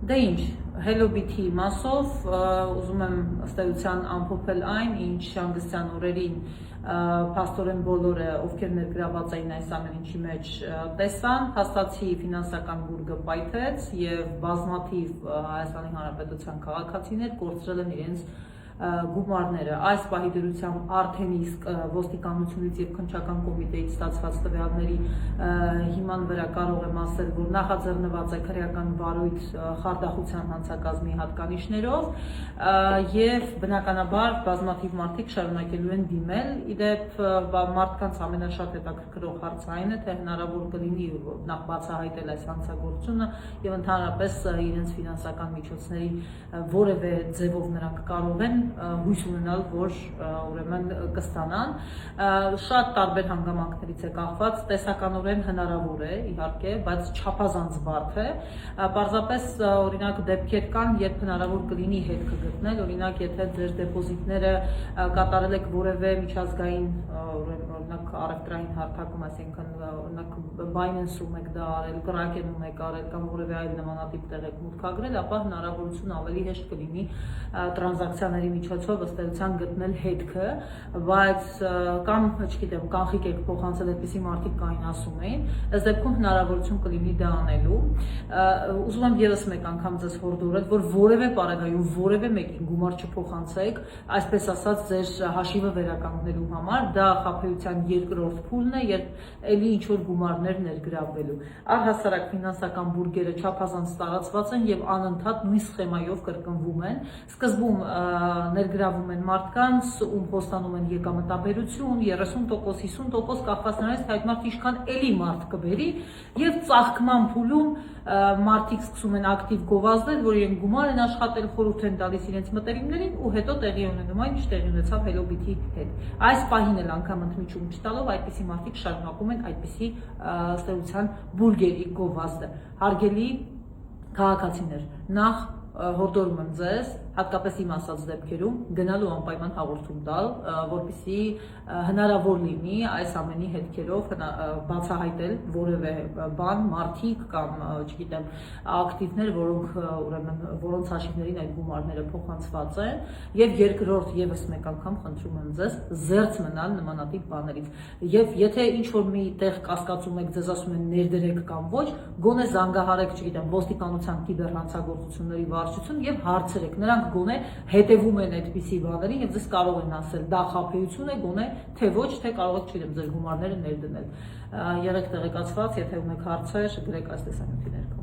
Դե ինչ, Hello-Bit-ի մասով ուզում եմ ըստ էության ամփոփել այն, ինչ հանգստյան օրերին փաստորեն բոլորը, ովքեր ներգրաված էին այս ամեն ինչի մեջ, տեսան, փաստացի ֆինանսական բուրգը պայթեց եւ բազմաթիվ Հայաստանի Հանրապետության քաղաքացիներ կորցրել են իրենց գումարները։ Այս պահի դրությամբ արդեն իսկ ոստիկանությունից եւ քննչական կոմիտեից ստացված տվյալների հիման վրա կարող եմ ասել, որ նախաձեռնված է քրեական բարույթ խարդախության հանցակազմի հատկանիշներով եւ բնականաբար բազմաթիվ մարդիկ շարունակելու են դիմել։ Իդեպ մարդկանց ամենաշատ հետաքրքրող հարցը այն է, թե հնարավոր կլինի նախ բացահայտել այս հանցագործությունը եւ ընդհանրապես իրենց ֆինանսական միջոցների որևէ ձևով նրանք կարող են հույս ունենալ, որ ուրեմն կստանան, շատ տարբեր հանգամանքներից է կախված, տեսականորեն հնարավոր է իհարկե, բայց չափազանց բարդ է, պարզապես օրինակ դեպքեր կան, երբ հնարավոր կլինի հետքը գտնել, օրինակ եթե ձեր դեպոզիտները կատարել եք որևէ միջազգային օրինակ առևտրային հարթակում, այսինքն օրինակ Binance-ում եք դա արել, Kraken-ում եք արել կամ որևէ այլ նմանատիպ տեղ եք մուտքագրել, ապա հնարավորություն ավելի հեշտ կլինի տրանզակցիաների միջոցով ըստ էության գտնել հետքը, բայց կամ, չգիտեմ, կանխիկ եք փոխանցել, այդպիսի մարդիկ կային ասում էին, ըստ դեպքում հնարավորություն կլինի դա անելու։ Ուզում եմ եւս մեկ անգամ ձեզ հորդորել, որ որևէ պարագայում որևէ մեկին գումար չփոխանցեք, այսպես ասած ձեր հաշիվը վերականգնելու համար, դա խաբեության երկրորդ փուլն է, երբ էլի ինչ որ գումարներ ներգրավվելու։ Առհասարակ ֆինանսական բուրգերը չափազանց տարածված են եւ անընդհատ նույն սխեմայով կրկնվում են։ Սկզբում ներգրավում են մարդկանց, ում խոստանում են եկամտաբերություն 30%, 50% կախված նրանից, թե այդ մարդը ինչքան էլի մարդ կբերի եւ ծաղկման փուլում մարդիկ սկսում են ակտիվ գովազդել, որ իրենք գումար են աշխատել, խորհուրդ են տալիս իրենց մտերիմներին ու հետո տեղի ունենում այն, ինչ տեղի ունեցավ Hello-Bit-ի հետ։ Այս պահին էլ անգամ ընդմիջում չտալով այդպիսի մարդիկ շարունակում են այդպիսի ըստ էության բուրգերի գովազդը։ Հարգելի քաղաքացիներ, նախ հորդորում եմ ձեզ, հատկապես իմ ասած դեպքերում, գնալու անպայման հաղորդում տալ, որպեսզի հնարավոր լինի այս ամենի հետքերով բացահայտել որևէ բան, մարդիկ կամ, չգիտեմ, ակտիվներ, որոնց հաշիվներին այդ գումարները փոխանցված են, եւ երկրորդ եւս մեկ անգամ խնդրում եմ ձեզ զերծ մնալ նմանատիպ բաներից։ Եվ եթե ինչ-որ մի տեղ կասկածում եք, ձեզ ասում են ներդրեք կամ ոչ, գոնե զանգահարեք, չգիտեմ, ոստիկանության կիբերհանցագործությունների վարչություն եւ հարցրեք, նրանք գոնե հետևում են այդպիսի բաներին եւ ձեզ կարող են ասել դա խաբեություն է, գոնե թե ոչ, թե կարող եք, չգիտեմ, ձեր գումարները ներդնել։ Եղեք տեղեկացված, եթե ունեք հարցեր, գրեք այս տեսանյութի ներքո։